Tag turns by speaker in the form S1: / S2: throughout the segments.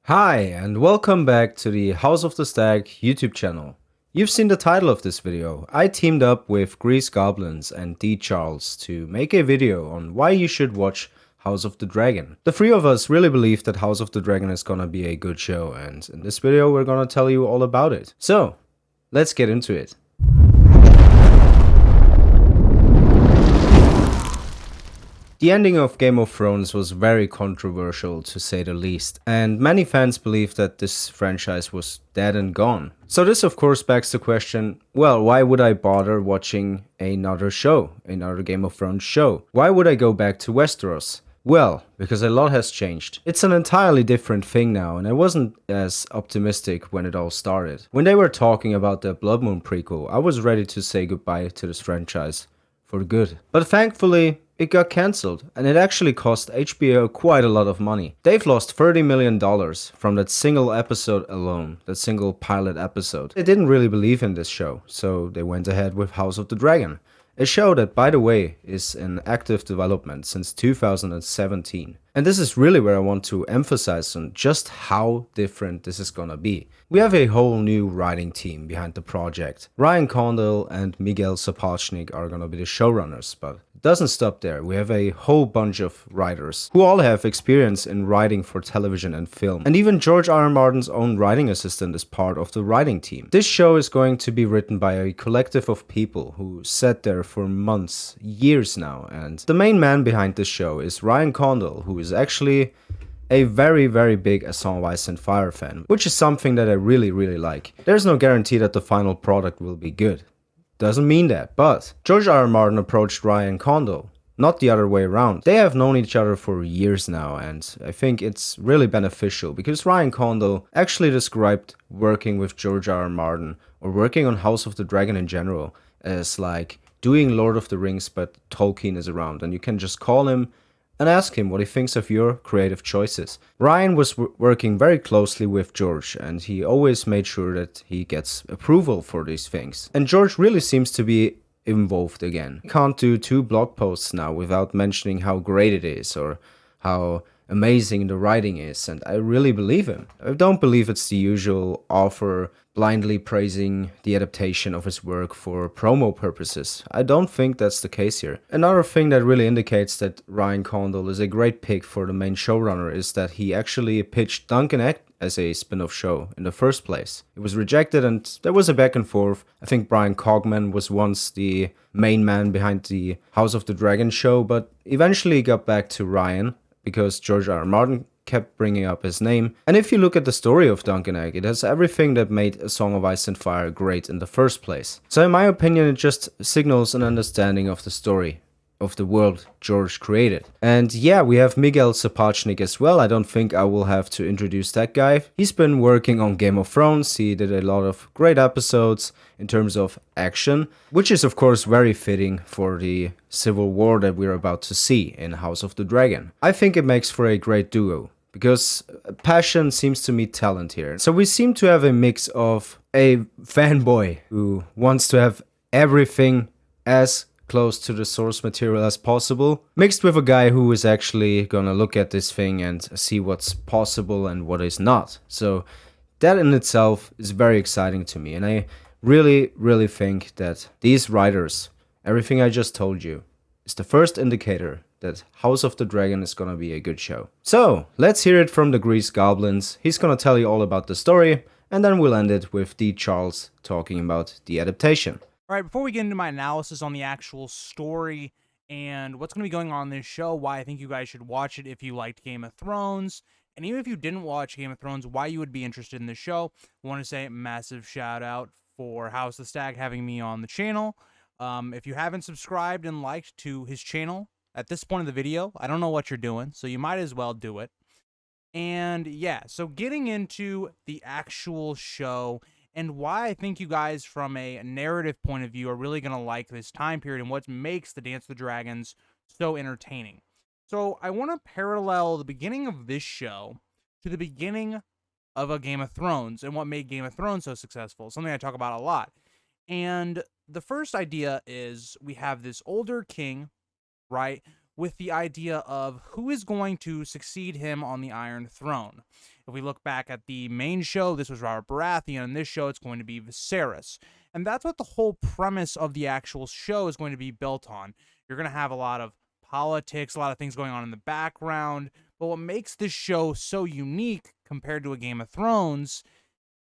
S1: Hi, and welcome back to the House of the Stag YouTube channel. You've seen the title of this video. I teamed up with Grease Goblins and D to make a video on why you should watch House of the Dragon. The three of us really believe that House of the Dragon is gonna be a good show, and in this video we're gonna tell you all about it. So, let's get into it. The ending of Game of Thrones was very controversial, to say the least, and many fans believe that this franchise was dead and gone. So this of course begs the question, well, why would I bother watching another show, another Game of Thrones show? Why would I go back to Westeros? Well, because a lot has changed. It's an entirely different thing now, and I wasn't as optimistic when it all started. When they were talking about the Blood Moon prequel, I was ready to say goodbye to this franchise for good. But thankfully, it got cancelled, and it actually cost HBO quite a lot of money. They've lost $30 million from that single episode alone, that single pilot episode. They didn't really believe in this show, so they went ahead with House of the Dragon. A show that, by the way, is in active development since 2017. And this is really where I want to emphasize on just how different this is gonna be. We have a whole new writing team behind the project. Ryan Condal and Miguel Sapochnik are gonna be the showrunners, but it doesn't stop there. We have a whole bunch of writers who all have experience in writing for television and film. And even George R. R. Martin's own writing assistant is part of the writing team. This show is going to be written by a collective of people who sat there for months, years now, and the main man behind this show is Ryan Condal, who is actually a very big A Song of Ice and Fire fan, which is something that I really like. There's no guarantee that the final product will be good. Doesn't mean that, but George R. R. Martin approached Ryan Condal, not the other way around. They have known each other for years now, and I think it's really beneficial because Ryan Condal actually described working with George R. R. Martin or working on House of the Dragon in general as like doing Lord of the Rings but Tolkien is around, and you can just call him and ask him what he thinks of your creative choices. Ryan was working very closely with George, and he always made sure that he gets approval for these things. And George really seems to be involved again. He can't do 2 blog posts now without mentioning how great it is or how amazing the writing is, and I really believe him. I don't believe it's the usual author blindly praising the adaptation of his work for promo purposes. I don't think that's the case here. Another thing that really indicates that Ryan Condal is a great pick for the main showrunner is that he actually pitched Duncan Egg as a spin-off show in the first place. It was rejected and there was a back and forth. I think Brian Cogman was once the main man behind the House of the Dragon show, but eventually got back to Ryan because George R. R. Martin kept bringing up his name. And if you look at the story of Duncan Egg, it has everything that made A Song of Ice and Fire great in the first place. So in my opinion, it just signals an understanding of the story, of the world George created. And yeah, we have Miguel Sapochnik as well. I don't think I will have to introduce that guy. He's been working on Game of Thrones. He did a lot of great episodes in terms of action, which is of course very fitting for the civil war that we're about to see in House of the Dragon. I think it makes for a great duo, because passion seems to meet talent here. So we seem to have a mix of a fanboy who wants to have everything as close to the source material as possible, mixed with a guy who is actually gonna look at this thing and see what's possible and what is not. So that in itself is very exciting to me, and I really think that these writers, everything I just told you, is the first indicator that House of the Dragon is gonna be a good show. So let's hear it from the Grease Goblins. He's gonna tell you all about the story, and then we'll end it with D. Charles talking about the adaptation.
S2: All right, before we get into my analysis on the actual story and what's going to be going on in this show, why I think you guys should watch it if you liked Game of Thrones, and even if you didn't watch Game of Thrones, why you would be interested in this show, I want to say a massive shout out for House the Stag having me on the channel. If you haven't subscribed and liked to his channel at this point of the video, I don't know what you're doing, so you might as well do it. And yeah, so getting into the actual show and why I think you guys, from a narrative point of view, are really going to like this time period and what makes the Dance of the Dragons so entertaining. So I want to parallel the beginning of this show to the beginning of a Game of Thrones and what made Game of Thrones so successful, something I talk about a lot. And the first idea is we have this older king, right, with the idea of who is going to succeed him on the Iron Throne. If we look back at the main show, this was Robert Baratheon. In this show, it's going to be Viserys. And that's what the whole premise of the actual show is going to be built on. You're going to have a lot of politics, a lot of things going on in the background. But what makes this show so unique compared to a Game of Thrones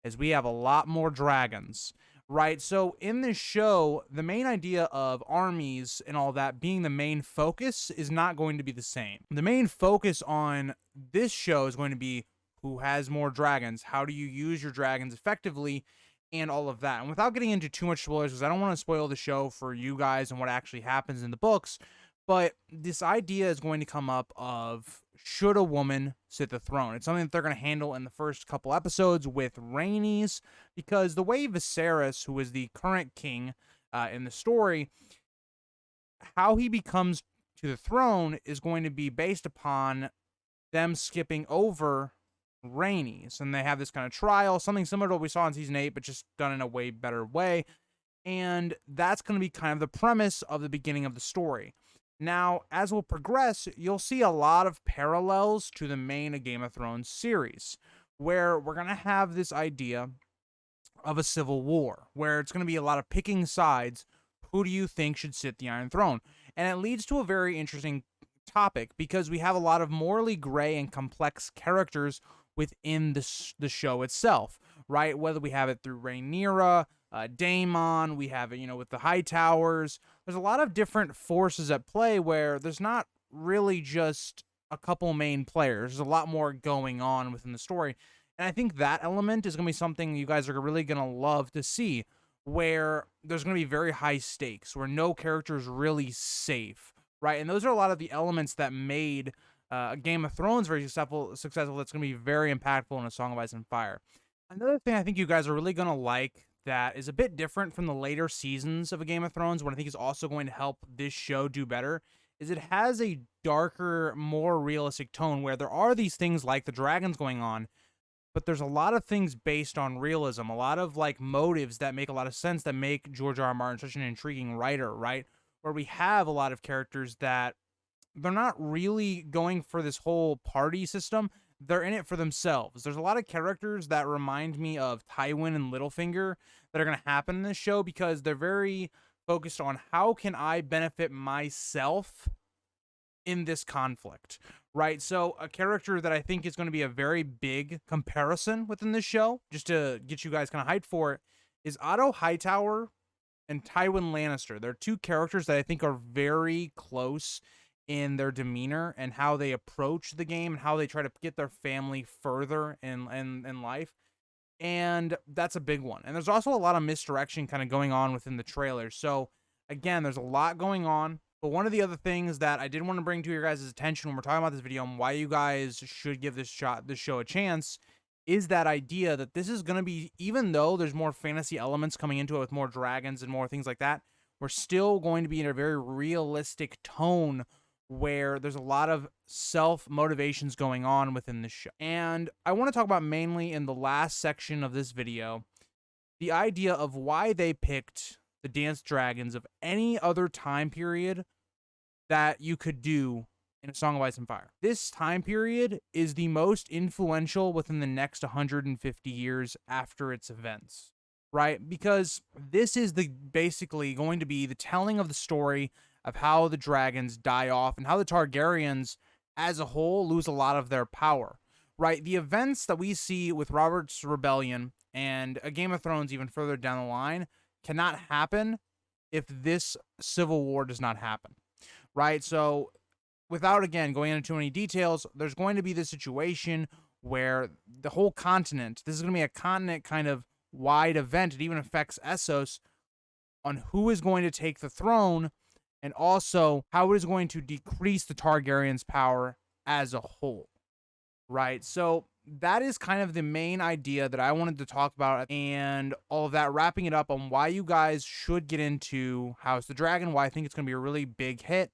S2: is we have a lot more dragons, right? So in this show, the main idea of armies and all that being the main focus is not going to be the same. The main focus on this show is going to be who has more dragons, how do you use your dragons effectively, and all of that. And without getting into too much spoilers, because I don't want to spoil the show for you guys and what actually happens in the books, but this idea is going to come up of should a woman sit the throne? It's something that they're going to handle in the first couple episodes with Rhaenys, because the way Viserys, who is the current king in the story, how he becomes to the throne is going to be based upon them skipping over Rhaenys. And they have this kind of trial, something similar to what we saw in season 8, but just done in a way better way. And that's going to be kind of the premise of the beginning of the story. Now, as we'll progress, you'll see a lot of parallels to the main Game of Thrones series, where we're going to have this idea of a civil war, where it's going to be a lot of picking sides. Who do you think should sit the Iron Throne? And it leads to a very interesting topic, because we have a lot of morally gray and complex characters within the show itself, right? Whether we have it through Rhaenyra, Daemon, we have it, with the High Towers. There's a lot of different forces at play where there's not really just a couple main players. There's a lot more going on within the story. And I think that element is going to be something you guys are really going to love to see, where there's going to be very high stakes, where no character is really safe, right? And those are a lot of the elements that made Game of Thrones very successful. That's going to be very impactful in A Song of Ice and Fire. Another thing I think you guys are really going to like that is a bit different from the later seasons of A Game of Thrones, what I think is also going to help this show do better, is it has a darker, more realistic tone, where there are these things like the dragons going on, but there's a lot of things based on realism, a lot of motives that make a lot of sense, that make George R. R. Martin such an intriguing writer, right? Where we have a lot of characters that they're not really going for this whole party system. They're in it for themselves. There's a lot of characters that remind me of Tywin and Littlefinger that are going to happen in this show, because they're very focused on how can I benefit myself in this conflict, right? So a character that I think is going to be a very big comparison within this show, just to get you guys kind of hyped for it, is Otto Hightower and Tywin Lannister. They're two characters that I think are very close in their demeanor and how they approach the game and how they try to get their family further in life. And that's a big one. And there's also a lot of misdirection kind of going on within the trailer. So again, there's a lot going on. But one of the other things that I did want to bring to your guys' attention when we're talking about this video and why you guys should give this show a chance, is that idea that this is going to be, even though there's more fantasy elements coming into it with more dragons and more things like that, we're still going to be in a very realistic tone where there's a lot of self-motivations going on within the show. And I want to talk about mainly in the last section of this video, the idea of why they picked the Dance Dragons of any other time period that you could do in A Song of Ice and Fire. This time period is the most influential within the next 150 years after its events, right? Because this is basically going to be the telling of the story of how the dragons die off and how the Targaryens as a whole lose a lot of their power, right? The events that we see with Robert's Rebellion and A Game of Thrones even further down the line cannot happen if this civil war does not happen, right? So without, again, going into too many details, there's going to be this situation where the whole continent, this is going to be a continent kind of wide event. It even affects Essos on who is going to take the throne, and also how it is going to decrease the Targaryens' power as a whole, right? So that is kind of the main idea that I wanted to talk about, and all of that, wrapping it up on why you guys should get into House the Dragon, why I think it's going to be a really big hit.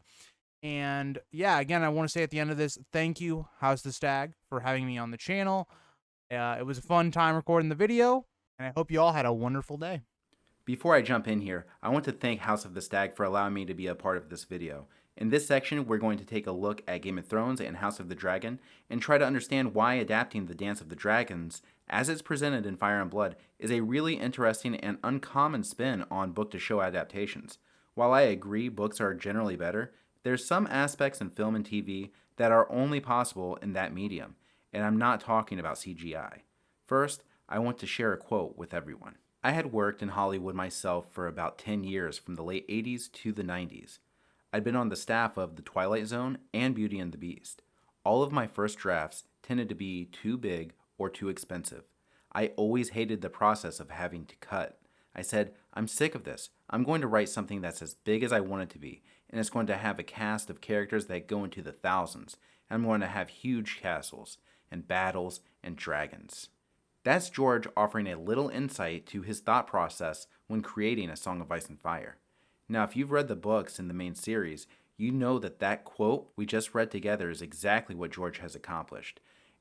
S2: And yeah, again, I want to say at the end of this, thank you, House the Stag, for having me on the channel. It was a fun time recording the video, and I hope you all had a wonderful day.
S3: Before I jump in here, I want to thank House of the Stag for allowing me to be a part of this video. In this section, we're going to take a look at Game of Thrones and House of the Dragon and try to understand why adapting the Dance of the Dragons, as it's presented in Fire and Blood, is a really interesting and uncommon spin on book to show adaptations. While I agree books are generally better, there's some aspects in film and TV that are only possible in that medium, and I'm not talking about CGI. First, I want to share a quote with everyone. I had worked in Hollywood myself for about 10 years from the late 80s to the 90s. I'd been on the staff of The Twilight Zone and Beauty and the Beast. All of my first drafts tended to be too big or too expensive. I always hated the process of having to cut. I said, I'm sick of this. I'm going to write something that's as big as I want it to be, and it's going to have a cast of characters that go into the thousands. I'm going to have huge castles, and battles, and dragons. That's George offering a little insight to his thought process when creating A Song of Ice and Fire. Now, if you've read the books in the main series, you know that quote we just read together is exactly what George has accomplished.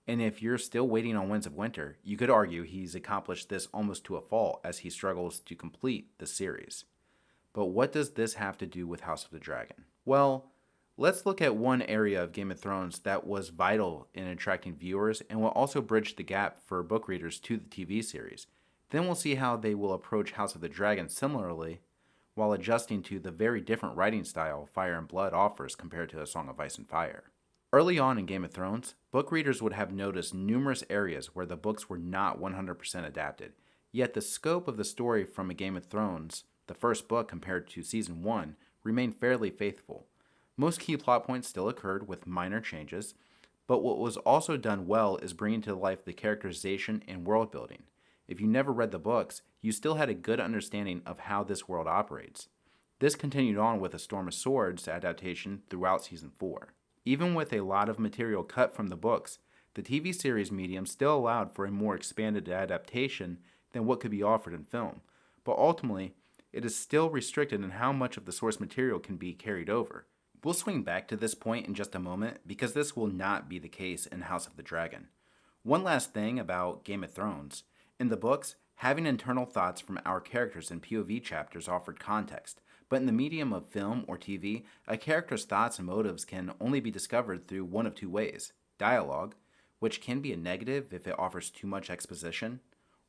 S3: And if you're still waiting on Winds of Winter, you could argue he's accomplished this almost to a fault as he struggles to complete the series. But what does this have to do with House of the Dragon? Well, let's look at one area of Game of Thrones that was vital in attracting viewers and will also bridge the gap for book readers to the TV series. Then we'll see how they will approach House of the Dragon similarly, while adjusting to the very different writing style Fire and Blood offers compared to A Song of Ice and Fire. Early on in Game of Thrones, book readers would have noticed numerous areas where the books were not 100% adapted, yet the scope of the story from A Game of Thrones, the first book compared to Season 1, remained fairly faithful. Most key plot points still occurred with minor changes, but what was also done well is bringing to life the characterization and world building. If you never read the books, you still had a good understanding of how this world operates. This continued on with A Storm of Swords adaptation throughout Season 4. Even with a lot of material cut from the books, the TV series medium still allowed for a more expanded adaptation than what could be offered in film, but ultimately, it is still restricted in how much of the source material can be carried over. We'll swing back to this point in just a moment because this will not be the case in House of the Dragon. One last thing about Game of Thrones. In the books, having internal thoughts from our characters in POV chapters offered context, but in the medium of film or TV, a character's thoughts and motives can only be discovered through one of two ways: dialogue, which can be a negative if it offers too much exposition,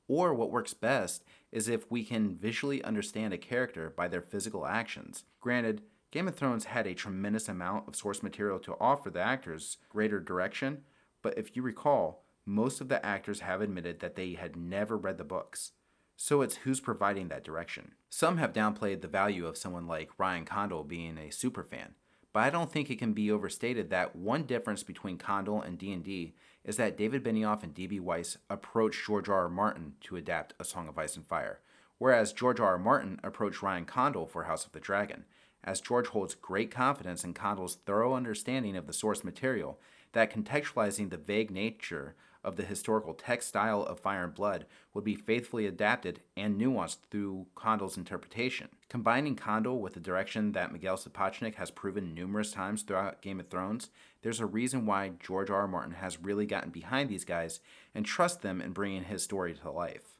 S3: or what works best is if we can visually understand a character by their physical actions. Granted, Game of Thrones had a tremendous amount of source material to offer the actors greater direction, but if you recall, most of the actors have admitted that they had never read the books. So it's who's providing that direction. Some have downplayed the value of someone like Ryan Condal being a superfan, but I don't think it can be overstated that one difference between Condal and D&D is that David Benioff and D.B. Weiss approached George R.R. Martin to adapt A Song of Ice and Fire, whereas George R.R. Martin approached Ryan Condal for House of the Dragon, as George holds great confidence in Condal's thorough understanding of the source material, that contextualizing the vague nature of the historical text style of Fire and Blood would be faithfully adapted and nuanced through Condal's interpretation. Combining Condal with the direction that Miguel Sapochnik has proven numerous times throughout Game of Thrones, there's a reason why George R. R. Martin has really gotten behind these guys and trusts them in bringing his story to life.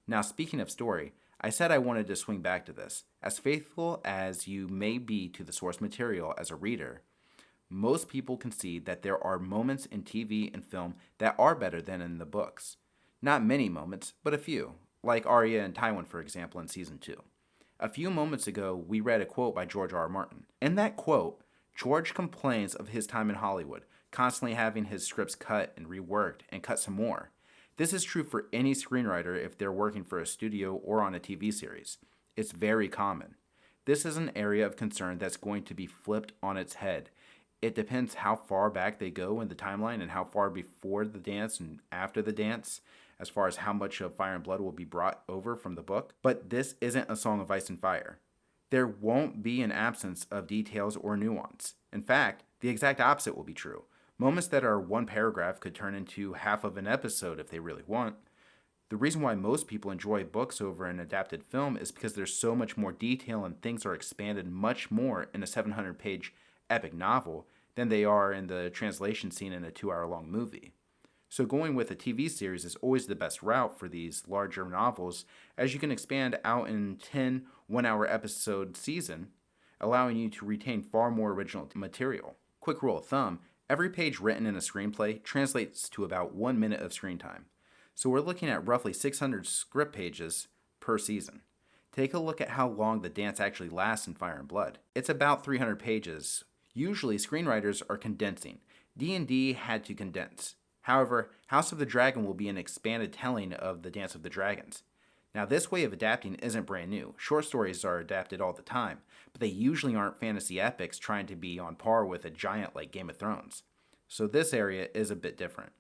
S3: Now, speaking of story, I said I wanted to swing back to this. As faithful as you may be to the source material as a reader, most people concede that there are moments in TV and film that are better than in the books. Not many moments, but a few, like Arya and Tywin, for example, in Season 2. A few moments ago, we read a quote by George R. R. Martin. In that quote, George complains of his time in Hollywood, constantly having his scripts cut and reworked and cut some more. This is true for any screenwriter if they're working for a studio or on a TV series. It's very common. This is an area of concern that's going to be flipped on its head. It depends how far back they go in the timeline and how far before the dance and after the dance, as far as how much of Fire and Blood will be brought over from the book. But this isn't A Song of Ice and Fire. There won't be an absence of details or nuance. In fact, the exact opposite will be true. Moments that are one paragraph could turn into half of an episode if they really want. The reason why most people enjoy books over an adapted film is because there's so much more detail and things are expanded much more in a 700-page epic novel than they are in the translation scene in a 2-hour-long movie. So going with a TV series is always the best route for these larger novels, as you can expand out in 10 one-hour episode season allowing you to retain far more original material. Quick rule of thumb, every page written in a screenplay translates to about 1 minute of screen time. So we're looking at roughly 600 script pages per season. Take a look at how long the dance actually lasts in Fire and Blood. It's about 300 pages. Usually, screenwriters are condensing. D&D had to condense. However, House of the Dragon will be an expanded telling of the Dance of the Dragons. Now, this way of adapting isn't brand new. Short stories are adapted all the time, but they usually aren't fantasy epics trying to be on par with a giant like Game of Thrones. So this area is a bit different.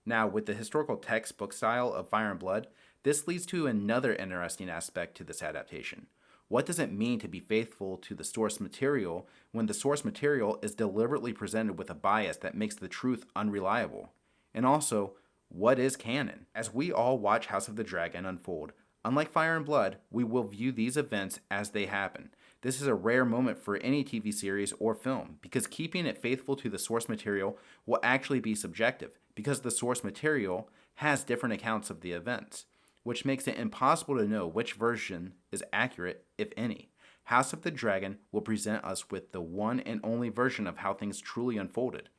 S3: Now, with the historical textbook style of Fire and Blood, this leads to another interesting aspect to this adaptation. What does it mean to be faithful to the source material when the source material is deliberately presented with a bias that makes the truth unreliable? And also, what is canon? As we all watch House of the Dragon unfold, unlike Fire and Blood, we will view these events as they happen. This is a rare moment for any TV series or film, because keeping it faithful to the source material will actually be subjective, because the source material has different accounts of the events, which makes it impossible to know which version is accurate, if any. House of the Dragon will present us with the one and only version of how things truly unfolded.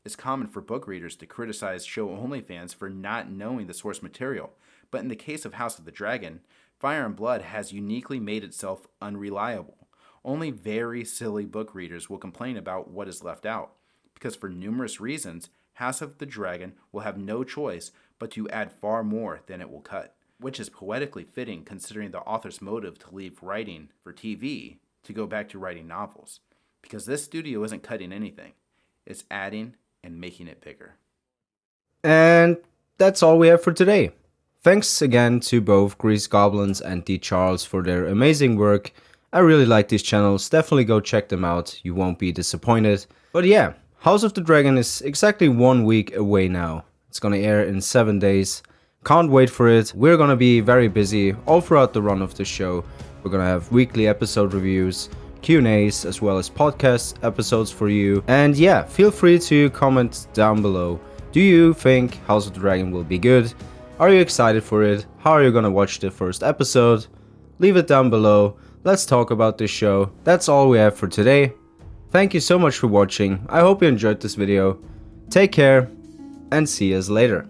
S3: It's common for book readers to criticize show-only fans for not knowing the source material, but in the case of House of the Dragon, Fire and Blood has uniquely made itself unreliable. Only very silly book readers will complain about what is left out, because for numerous reasons, House of the Dragon will have no choice but to add far more than it will cut, which is poetically fitting considering the author's motive to leave writing for TV to go back to writing novels, because this studio isn't cutting anything, it's adding and making it bigger.
S1: And that's all we have for today. Thanks again to both Grease Goblins and D Charles for their amazing work. I really like these channels, definitely go check them out, you won't be disappointed. But yeah, House of the Dragon is exactly 1 week away now. It's gonna air in 7 days. Can't wait for it. We're gonna be very busy all throughout the run of the show. We're gonna have weekly episode reviews, Q&As, as well as podcast episodes for you. And yeah, feel free to comment down below. Do you think House of the Dragon will be good? Are you excited for it? How are you gonna watch the first episode? Leave it down below. Let's talk about this show. That's all we have for today. Thank you so much for watching. I hope you enjoyed this video. Take care and see us later.